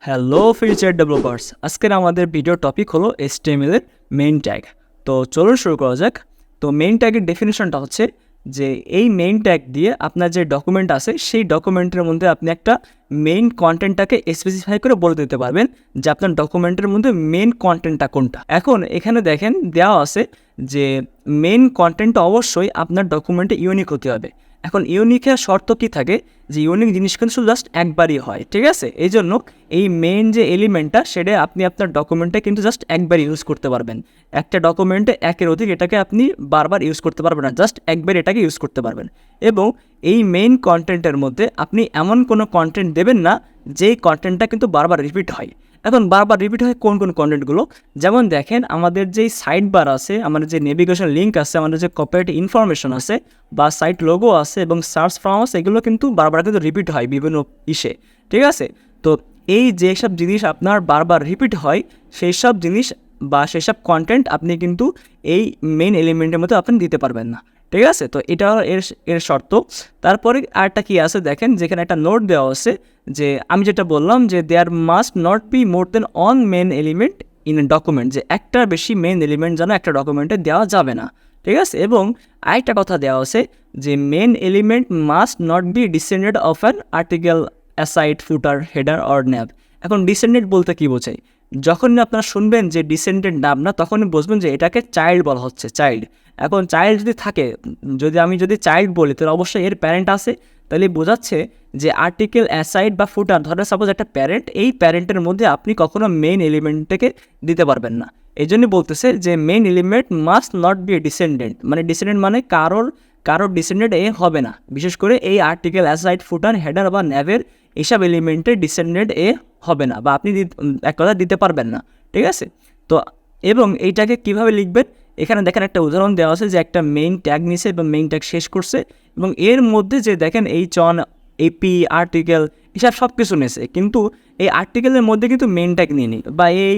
Hello future developers, আজকের আমাদের video topic হলো HTML এর মেইন ট্যাগ। তো চলুন শুরু করা যাক। তো মেইন ট্যাগের ডেফিনেশনটা হচ্ছে যে এই মেইন ট্যাগ দিয়ে আপনার যে ডকুমেন্ট আছে সেই ডকুমেন্টের মধ্যে আপনি একটা মেইন কন্টেন্টটাকে স্পেসিফাই করে বলে দিতে পারবেন যে আপনার ডকুমেন্টের মধ্যে মেইন কন্টেন্টটা কোনটা। এখন এখানে দেখেন দেওয়া আছে যে মেইন কন্টেন্টটা অবশ্যই আপনার ডকুমেন্টে ইউনিক হতে হবে। এখন ইউনিকের শর্ত কী থাকে যে ইউনিক জিনিস কিন্তু শুধু জাস্ট একবারই হয়, ঠিক আছে? এই জন্য এই মেইন যে এলিমেন্টটা সেটা আপনি আপনার ডকুমেন্টে কিন্তু জাস্ট একবার ইউজ করতে পারবেন। একটা ডকুমেন্টে একের অধিক এটাকে আপনি বারবার ইউজ করতে পারবেন না, জাস্ট একবার এটাকে ইউজ করতে পারবেন। এবং এই মেইন কন্টেন্টের মধ্যে আপনি এমন কোনো কন্টেন্ট দেবেন না যেই কন্টেন্টটা কিন্তু বারবার রিপিট হয়। এখন বারবার রিপিট হয় কোন কোন কন্টেন্টগুলো, যেমন দেখেন আমাদের যেই সাইড বার আছে, আমাদের যে নেভিগেশন লিঙ্ক আছে, আমাদের যে কপিরাইট ইনফরমেশন আছে বা সাইট লোগো আছে এবং সার্চ ফর্ম আছে, এগুলো কিন্তু বারবার কিন্তু রিপিট হয় বিভিন্ন ইসে, ঠিক আছে? তো এই যেসব জিনিস আপনার বারবার রিপিট হয় সেই সব জিনিস বা সেসব কন্টেন্ট আপনি কিন্তু এই মেইন এলিমেন্টের মধ্যে আপনি দিতে পারবেন না, ঠিক আছে? তো এটা এর শর্ত। তারপরে আরেকটা কী আছে দেখেন, যেখানে একটা নোট দেওয়া আছে যে আমি যেটা বললাম যে there must not be more than one main element in a document, যে একটার বেশি মেন এলিমেন্ট যেন একটা ডকুমেন্টে দেওয়া যাবে না, ঠিক আছে? এবং আরেকটা কথা দেওয়া আছে যে main element must not be descended of an article aside footer header or nav. এখন ডিসেন্ডেড বলতে কী বোঝায়? যখনই আপনারা শুনবেন যে ডিসেন্ডেড নাম না, তখনই বুঝবেন যে এটাকে চাইল্ড বলা হচ্ছে, চাইল্ড। এখন চাইল্ড যদি থাকে, আমি যদি চাইল্ড বলি তাহলে অবশ্যই এর প্যারেন্ট আছে, তাহলে বোঝাচ্ছে যে আর্টিকেল অ্যাসাইড বা ফুটার, ধরেন সাপোজ একটা প্যারেন্ট, এই প্যারেন্টের মধ্যে আপনি কখনো মেইন এলিমেন্টটাকে দিতে পারবেন না। এই জন্যই বলতেছে যে main element must not be descendant, মানে ডিসেন্ডেন্ট মানে কারোর ডিসেন্ডেন্ট এ হবে না, বিশেষ করে এই আর্টিকেল অ্যাসাইড ফুটার হেডার বা ন্যাভের এইসব এলিমেন্টের ডিসেন্ডেন্ট এ হবে না, বা আপনি এক কথা দিতে পারবেন না, ঠিক আছে? তো এবং এইটাকে কিভাবে লিখবেন, এখানে দেখেন একটা উদাহরণ দেওয়া আছে যে একটা মেইন ট্যাগ নিছে এবং মেইন ট্যাগ শেষ করছে, এবং এর মধ্যে যে দেখেন H1 AP আর্টিকেল এসব সব কিছু নিয়েছে, কিন্তু এই আর্টিকেলের মধ্যে কিন্তু মেইন ট্যাগ নিইনি, বা এই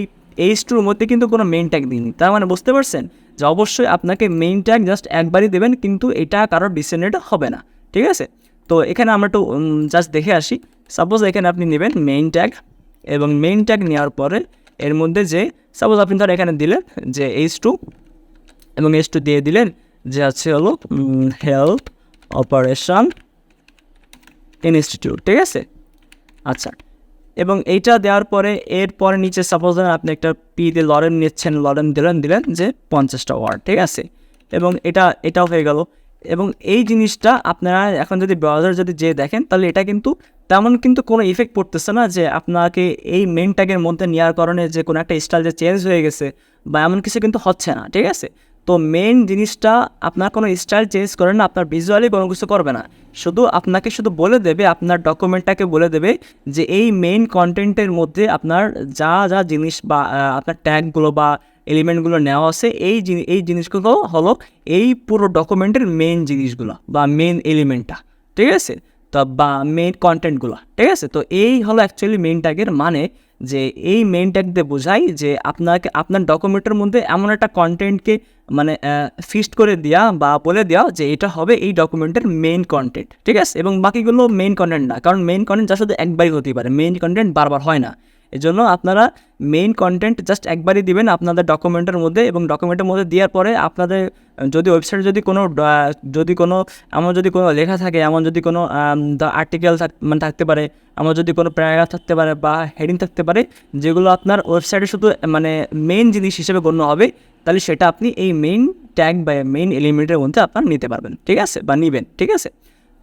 H2 মধ্যে কিন্তু কোনো মেইন ট্যাগ দিইনি। তার মানে বুঝতে পারছেন যে অবশ্যই আপনাকে মেইন ট্যাগ জাস্ট একবারই দেবেন, কিন্তু এটা কারোর ডিসেন্ডেন্ট হবে না, ঠিক আছে? তো এখানে আমরা একটু জাস্ট দেখে আসি। সাপোজ এখানে আপনি নেবেন মেইন ট্যাগ, এবং মেইন ট্যাগ নেওয়ার পরে এর মধ্যে যে সাপোজ আপনি ধর এখানে দিলেন যে H2, এবং H2 দিয়ে দিলেন যে আছে হলো হেলথ অপারেশন ইনস্টিটিউট, ঠিক আছে? আচ্ছা, এবং এইটা দেওয়ার পরে এরপরে নিচে সাপোজ আপনি একটা পি দিয়ে লরেন নিচ্ছেন, লরেন দিলেন যে 50টা ওয়ার্ড, ঠিক আছে? এবং এটাও হয়ে গেল। এবং এই জিনিসটা আপনারা এখন যদি ব্রাউজার যদি দেখেন, তাহলে এটা কিন্তু তেমন কিন্তু কোনো ইফেক্ট পড়তেছে না যে আপনাকে এই মেইন ট্যাগের মধ্যে নেওয়ার কারণে যে কোনো একটা স্টাইল যে চেঞ্জ হয়ে গেছে বা এমন কিছু কিন্তু হচ্ছে না, ঠিক আছে? তো মেইন জিনিসটা আপনার কোনো স্টাইল চেঞ্জ করে না, আপনার ভিজুয়ালি কোনো কিছু করবে না, আপনাকে শুধু বলে দেবে, আপনার ডকুমেন্টটাকে বলে দেবে যে এই মেইন কন্টেন্টের মধ্যে আপনার যা যা জিনিস বা আপনার ট্যাগগুলো বা এলিমেন্টগুলো নেওয়া আছে, এই জিনিসগুলো হলো এই পুরো ডকুমেন্টের মেইন জিনিসগুলো বা মেইন এলিমেন্টটা, ঠিক আছে? তো বা মেইন কন্টেন্টগুলো, ঠিক আছে? তো এই হলো অ্যাকচুয়ালি মেইন ট্যাগের মানে, যে এই মেইন ট্যাগ দিয়ে বোঝাই যে আপনার ডকুমেন্টের মধ্যে এমন একটা কন্টেন্টকে মানে ফিক্সড করে দেওয়া বা বলে দেওয়া যে এটা হবে এই ডকুমেন্টের মেইন কন্টেন্ট, ঠিক আছে? এবং বাকিগুলো মেইন কন্টেন্ট না, কারণ মেইন কন্টেন্ট যা শুধু একবারই হতেই পারে, মেইন কন্টেন্ট বারবার হয় না। এজন্য আপনারা মেইন কন্টেন্ট জাস্ট একবারই দিবেন আপনাদের ডকুমেন্টের মধ্যে, এবং ডকুমেন্টের মধ্যে দেওয়ার পরে আপনাদের যদি ওয়েবসাইটে যদি কোনো এমন যদি কোনো লেখা থাকে, এমন যদি কোনো আর্টিকেল মানে থাকতে পারে, এমন যদি কোনো প্যারাগ্রাফ থাকতে পারে বা হেডিং থাকতে পারে, যেগুলো আপনার ওয়েবসাইটে শুধু মানে মেইন জিনিস হিসেবে গণ্য হবে, তাহলে সেটা আপনি এই মেইন ট্যাগ বা মেইন এলিমেন্টের মধ্যে আপনার নিতে পারবেন, ঠিক আছে? বা নেবেন, ঠিক আছে?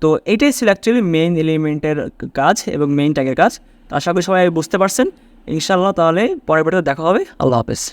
তো এইটাই ছিল অ্যাকচুয়ালি মেইন এলিমেন্টের কাজ এবং মেইন ট্যাগের কাজ। তো আশা করি সবাই বুঝতে পারছেন ইনশাআল্লাহ। তাহলে পরের ভিডিওতে দেখা হবে। আল্লাহ হাফেজ।